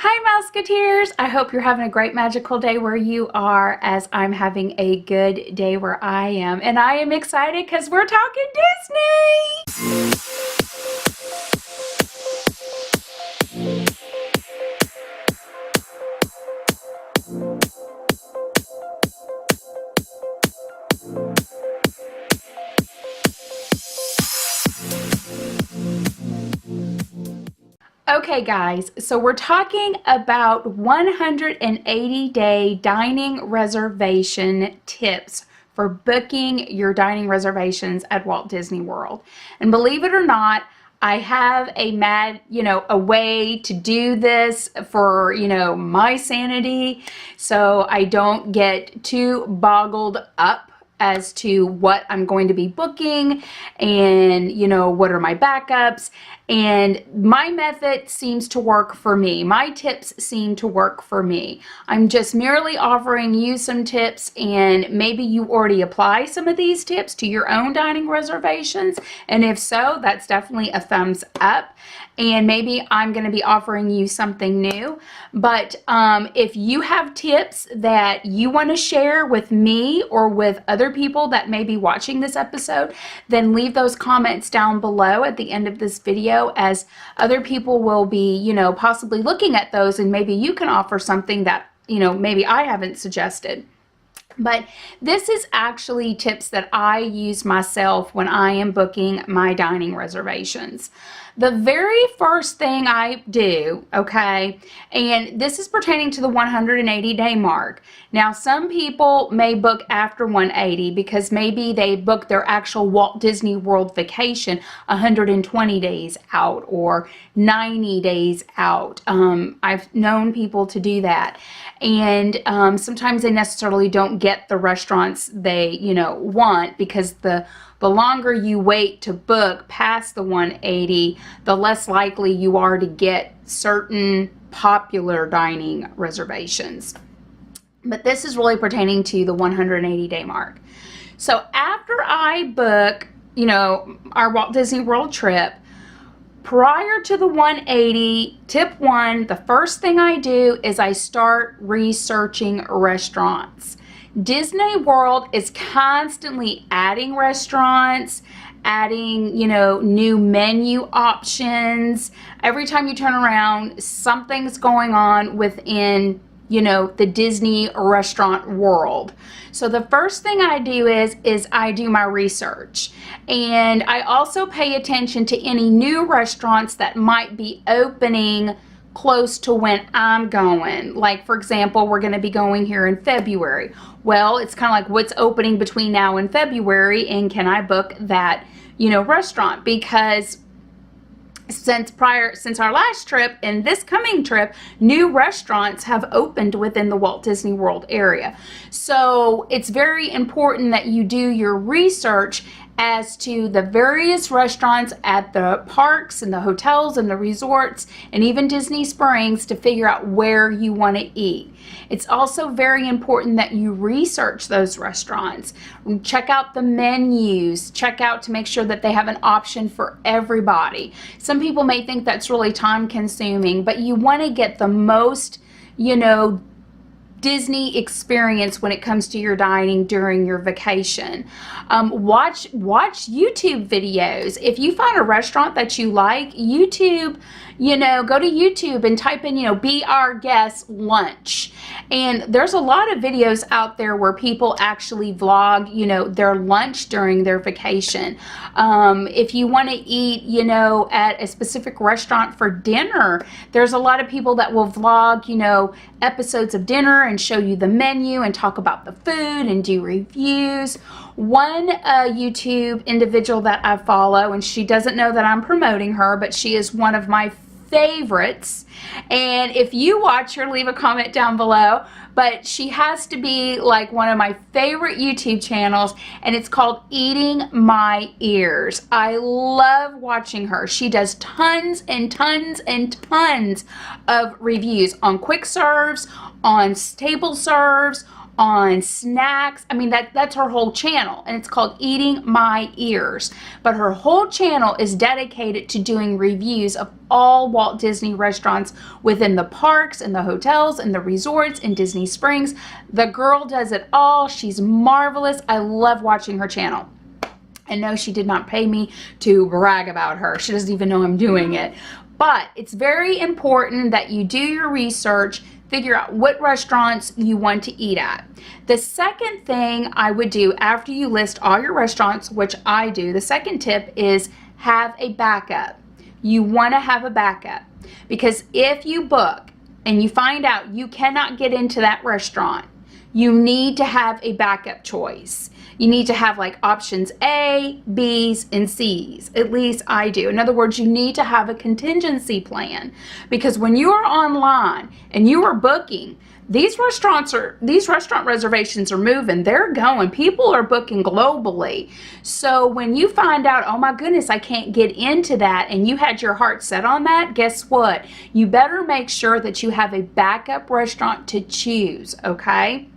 Hi Mouseketeers! I hope you're having a great magical day where you are, as I'm having a good day where I am. And I am excited because we're talking Disney! Okay guys, so we're talking about 180-day dining reservation tips for booking your dining reservations at Walt Disney World. And believe it or not, I have a way to do this for, my sanity, so I don't get too boggled up as to what I'm going to be booking and, what are my backups. And my method seems to work for me. My tips seem to work for me. I'm just merely offering you some tips, and maybe you already apply some of these tips to your own dining reservations. And if so, that's definitely a thumbs up. And maybe I'm going to be offering you something new. But if you have tips that you want to share with me or with other people that may be watching this episode, then leave those comments down below at the end of this video, as other people will be, possibly looking at those, and maybe you can offer something that, maybe I haven't suggested. But this is actually tips that I use myself when I am booking my dining reservations. The very first thing I do, okay, and this is pertaining to the 180-day mark. Now, some people may book after 180 because maybe they book their actual Walt Disney World vacation 120 days out or 90 days out. I've known people to do that. And sometimes they necessarily don't get the restaurants they, want, because the longer you wait to book past the 180, the less likely you are to get certain popular dining reservations. But this is really pertaining to the 180-day mark. So after I book, our Walt Disney World trip, prior to the 180, tip 1, the first thing I do is I start researching restaurants. Disney World is constantly adding restaurants, adding, new menu options. Every time you turn around, something's going on within, the Disney restaurant world. So the first thing I do is I do my research. And I also pay attention to any new restaurants that might be opening close to when I'm going. Like, for example, we're going to be going here in February. Well, it's kind of like what's opening between now and February, and can I book that, restaurant? Because since our last trip and this coming trip, new restaurants have opened within the Walt Disney World area. So it's very important that you do your research as to the various restaurants at the parks and the hotels and the resorts and even Disney Springs to figure out where you want to eat. It's also very important that you research those restaurants. Check out the menus. Check out to make sure that they have an option for everybody. Some people may think that's really time consuming, but you want to get the most, Disney experience when it comes to your dining during your vacation. Watch YouTube videos. If you find a restaurant that you like, YouTube, go to YouTube and type in, be our guest lunch. And there's a lot of videos out there where people actually vlog, their lunch during their vacation. If you want to eat, at a specific restaurant for dinner, there's a lot of people that will vlog, episodes of dinner and show you the menu and talk about the food and do reviews. One YouTube individual that I follow, and she doesn't know that I'm promoting her, but she is one of my favorites, and if you watch her, leave a comment down below. But she has to be like one of my favorite YouTube channels, and it's called Eating My Ears. I love watching her. She does tons and tons and tons of reviews on quick serves, on table serves, on snacks. I mean, that's her whole channel, and it's called Eating My Ears. But her whole channel is dedicated to doing reviews of all Walt Disney restaurants within the parks and the hotels and the resorts in Disney Springs. The girl does it all. She's marvelous. I love watching her channel. And no, she did not pay me to brag about her. She doesn't even know I'm doing it. But it's very important that you do your research, figure out what restaurants you want to eat at. The second thing I would do after you list all your restaurants, which I do, the second tip is have a backup. You want to have a backup, because if you book and you find out you cannot get into that restaurant, you need to have a backup choice. You need to have like options A, B's, and C's. At least I do. In other words, you need to have a contingency plan, because when you are online and you are booking, these restaurant reservations are moving. They're going. People are booking globally. So when you find out, oh my goodness, I can't get into that, and you had your heart set on that, guess what? You better make sure that you have a backup restaurant to choose, okay?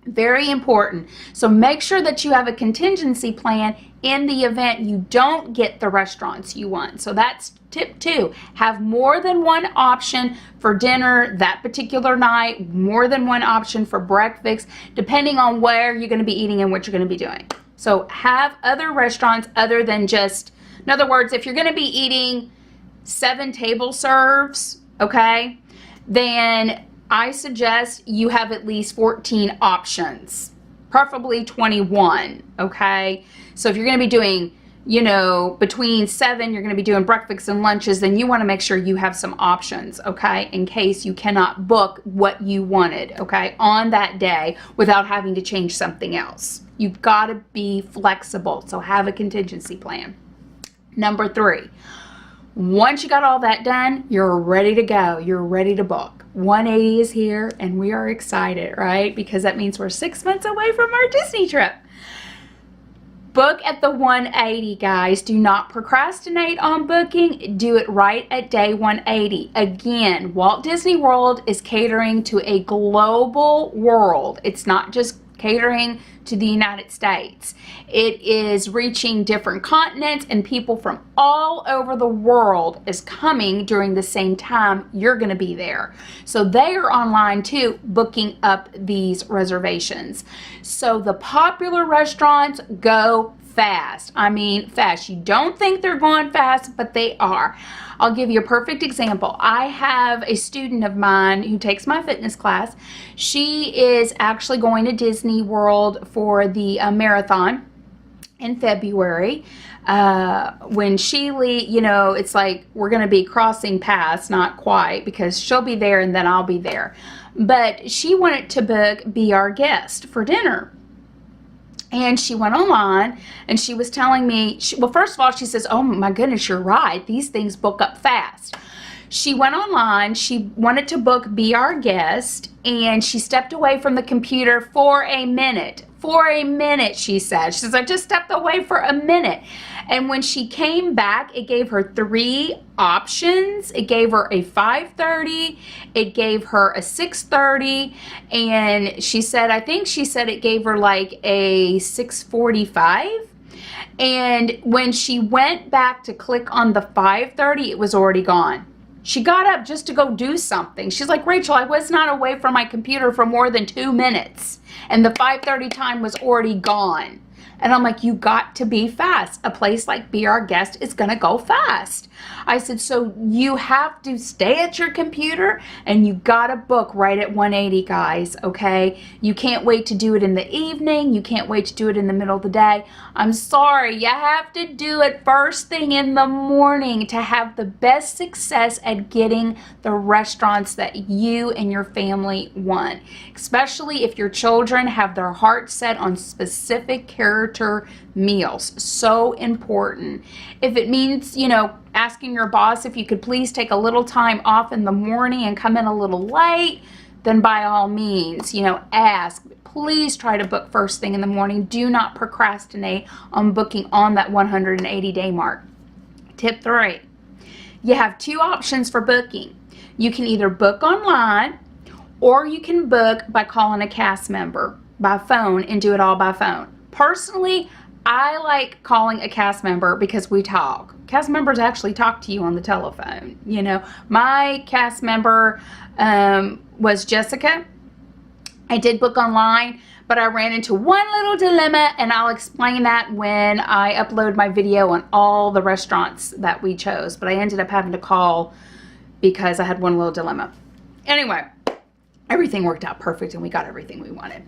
Very important. So make sure that you have a contingency plan in the event you don't get the restaurants you want. So that's tip 2. Have more than one option for dinner that particular night, more than one option for breakfast, depending on where you're going to be eating and what you're going to be doing. So have other restaurants other than just, in other words, if you're going to be eating 7 table serves, okay, then I suggest you have at least 14 options, preferably 21, okay? So if you're going to be doing, you know, between 7, you're going to be doing breakfasts and lunches, then you want to make sure you have some options, okay, in case you cannot book what you wanted, okay, on that day without having to change something else. You've got to be flexible, so have a contingency plan. Number 3, once you got all that done, you're ready to go. You're ready to book. 180 is here, and we are excited, right? Because that means we're 6 months away from our Disney trip. Book at the 180, guys. Do not procrastinate on booking. Do it right at day 180. Again, Walt Disney World is catering to a global world. It's not just catering to the United States. It is reaching different continents, and people from all over the world is coming during the same time you're going to be there. So they are online too, booking up these reservations. So the popular restaurants go fast. I mean fast. You don't think they're going fast, but they are. I'll give you a perfect example. I have a student of mine who takes my fitness class. She is actually going to Disney World for the marathon in February. When she you know, it's like we're going to be crossing paths, not quite, because she'll be there and then I'll be there. But she wanted to book Be Our Guest for dinner. And she went online and she was telling me, well, first of all, she says, oh my goodness, you're right. These things book up fast. She went online, she wanted to book Be Our Guest, and she stepped away from the computer for a minute. For a minute, she said. She says, I just stepped away for a minute. And when she came back, it gave her 3 options. It gave her a 5:30, it gave her a 6:30, and she said, I think she said it gave her like a 6:45. And when she went back to click on the 5:30, it was already gone. She got up just to go do something. She's like, Rachel, I was not away from my computer for more than 2 minutes, and the 5:30 time was already gone. And I'm like, you got to be fast. A place like Be Our Guest is going to go fast. I said, so you have to stay at your computer and you got to book right at 180, guys, okay? You can't wait to do it in the evening. You can't wait to do it in the middle of the day. I'm sorry, you have to do it first thing in the morning to have the best success at getting the restaurants that you and your family want, especially if your children have their hearts set on specific character meals. So important. If it means, you know, asking your boss if you could please take a little time off in the morning and come in a little late, then by all means, you know, ask. Please try to book first thing in the morning. Do not procrastinate on booking on that 180-day mark. Tip 3, you have 2 options for booking. You can either book online, or you can book by calling a cast member by phone and do it all by phone. Personally, I like calling a cast member because we talk. Cast members actually talk to you on the telephone. You know, my cast member was Jessica. I did book online, but I ran into one little dilemma, and I'll explain that when I upload my video on all the restaurants that we chose. But I ended up having to call because I had one little dilemma. Anyway, everything worked out perfect and we got everything we wanted.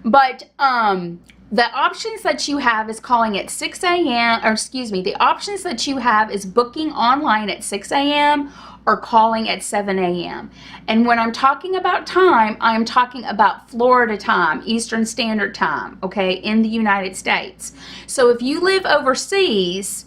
But the options that you have is calling at 6 a.m. or excuse me, the options that you have is booking online at 6 a.m. or calling at 7 a.m. And when I'm talking about time, I'm talking about Florida time, Eastern Standard Time, okay, in the United States. So if you live overseas,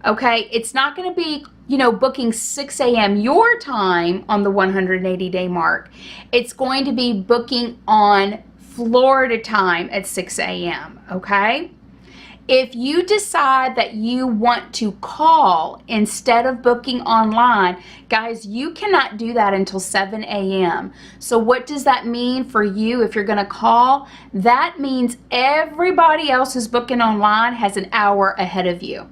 okay, it's not going to be, you know, booking 6 a.m. your time on the 180-day mark. It's going to be booking on Florida time at 6 a.m., okay? If you decide that you want to call instead of booking online, guys, you cannot do that until 7 a.m. So what does that mean for you if you're going to call? That means everybody else who's booking online has an hour ahead of you,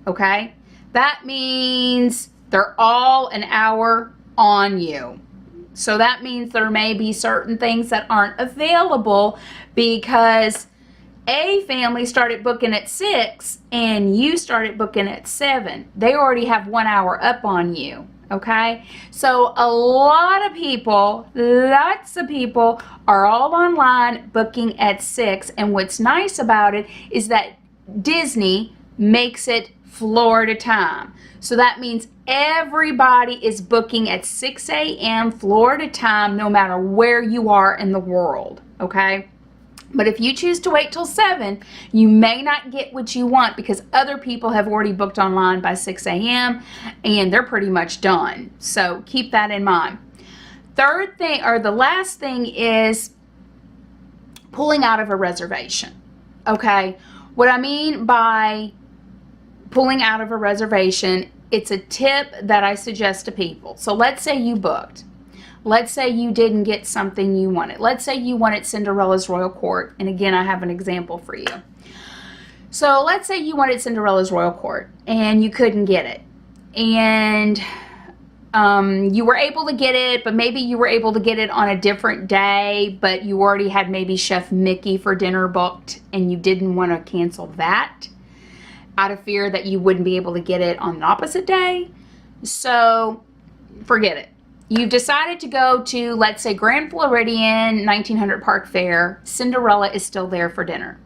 okay? That means they're all an hour on you. So that means there may be certain things that aren't available because a family started booking at 6 and you started booking at 7. They already have 1 hour up on you, okay? So a lot of people, lots of people are all online booking at 6. And what's nice about it is that Disney makes it Florida time. So that means everybody is booking at 6 a.m. Florida time, no matter where you are in the world, okay? But if you choose to wait till 7, you may not get what you want because other people have already booked online by 6 a.m. and they're pretty much done. So keep that in mind. Third thing, or the last thing, is pulling out of a reservation, okay? What I mean by pulling out of a reservation, it's a tip that I suggest to people. So let's say you booked. Let's say you didn't get something you wanted. Let's say you wanted Cinderella's Royal Court. And again, I have an example for you. So let's say you wanted Cinderella's Royal Court and you couldn't get it. And you were able to get it, but maybe you were able to get it on a different day, but you already had maybe Chef Mickey for dinner booked and you didn't want to cancel that out of fear that you wouldn't be able to get it on the opposite day. So forget it. You've decided to go to, let's say, Grand Floridian 1900 Park Fair. Cinderella is still there for dinner.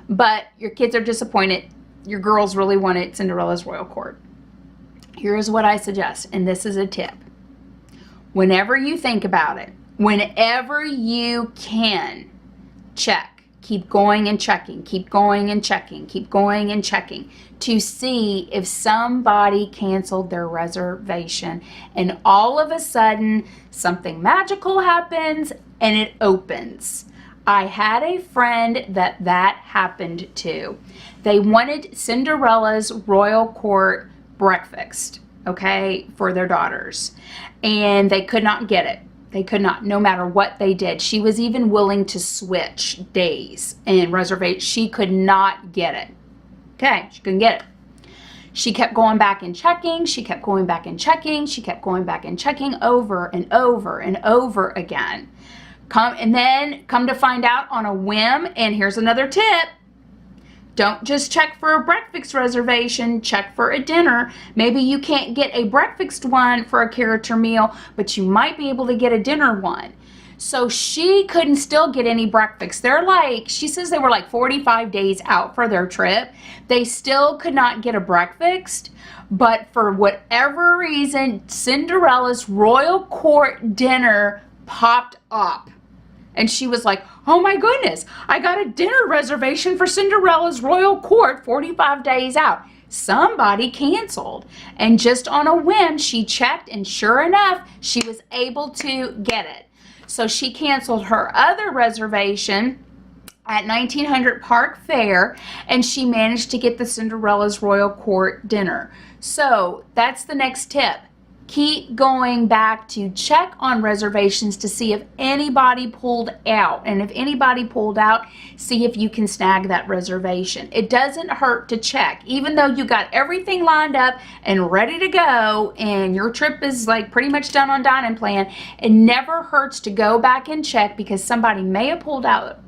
But your kids are disappointed. Your girls really wanted Cinderella's Royal Court. Here's what I suggest, and this is a tip. Whenever you think about it, whenever you can, check. Keep going and checking, keep going and checking, keep going and checking to see if somebody canceled their reservation and all of a sudden something magical happens and it opens. I had a friend that happened to. They wanted Cinderella's Royal Court breakfast, okay, for their daughters, and they could not get it. They could not, no matter what they did. She was even willing to switch days and reserve. She could not get it. Okay, she couldn't get it. She kept going back and checking. She kept going back and checking. She kept going back and checking over and over and over again. Come to find out on a whim, and here's another tip. Don't just check for a breakfast reservation, check for a dinner. Maybe you can't get a breakfast one for a character meal, but you might be able to get a dinner one. So she couldn't still get any breakfast. She says they were like 45 days out for their trip. They still could not get a breakfast, but for whatever reason, Cinderella's Royal Court dinner popped up. And she was like, oh my goodness, I got a dinner reservation for Cinderella's Royal Court 45 days out. Somebody canceled. And just on a whim, she checked, and sure enough, she was able to get it. So she canceled her other reservation at 1900 Park Fair, and she managed to get the Cinderella's Royal Court dinner. So that's the next tip. keep going back to check on reservations to see if anybody pulled out. And if anybody pulled out, see if you can snag that reservation. It doesn't hurt to check. Even though you got everything lined up and ready to go and your trip is like pretty much done on dining plan, it never hurts to go back and check, because somebody may have pulled out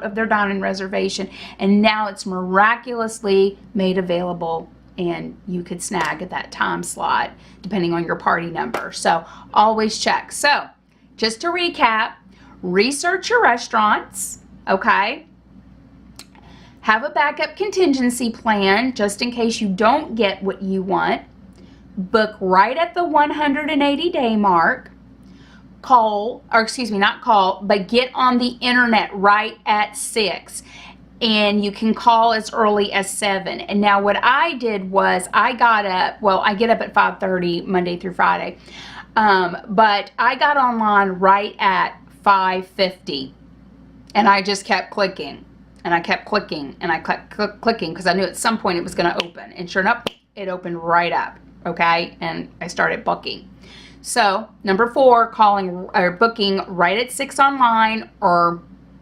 of their dining reservation and now it's miraculously made available and you could snag at that time slot depending on your party number. So always check. So just to recap, research your restaurants, okay? Have a backup contingency plan just in case you don't get what you want. Book right at the 180-day mark. Get on the internet right at 6. And you can call as early as 7. And now what I did was I get up at 5:30 Monday through Friday. But I got online right at 5:50. And I just kept clicking. And I kept clicking. And I kept clicking because I knew at some point it was going to open. And sure enough, it opened right up. Okay? And I started booking. So, number 4, booking right at 6 online, or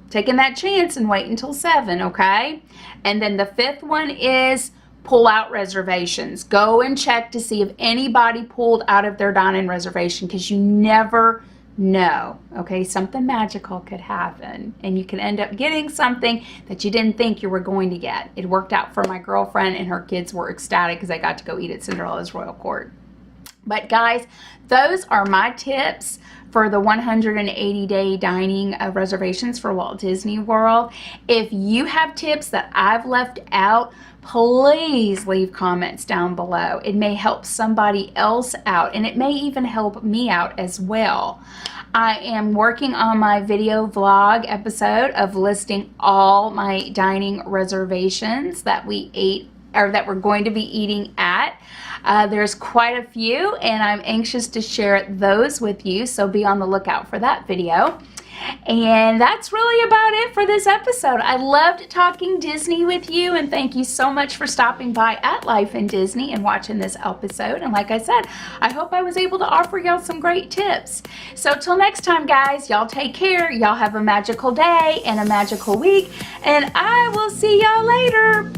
taking that chance and wait until 7, okay? And then the 5th one is pull out reservations. Go and check to see if anybody pulled out of their dining reservation, because you never know, okay? Something magical could happen and you can end up getting something that you didn't think you were going to get. It worked out for my girlfriend, and her kids were ecstatic because they got to go eat at Cinderella's Royal Court. But guys, those are my tips for the 180-day dining reservations for Walt Disney World. If you have tips that I've left out, please leave comments down below. It may help somebody else out, and it may even help me out as well. I am working on my video vlog episode of listing all my dining reservations that we ate, or that we're going to be eating at. There's quite a few, and I'm anxious to share those with you, so be on the lookout for that video. And that's really about it for this episode. I loved talking Disney with you, and thank you so much for stopping by at Life in Disney and watching this episode. And like I said, I hope I was able to offer y'all some great tips. So till next time, guys, y'all take care. Y'all have a magical day and a magical week, and I will see y'all later.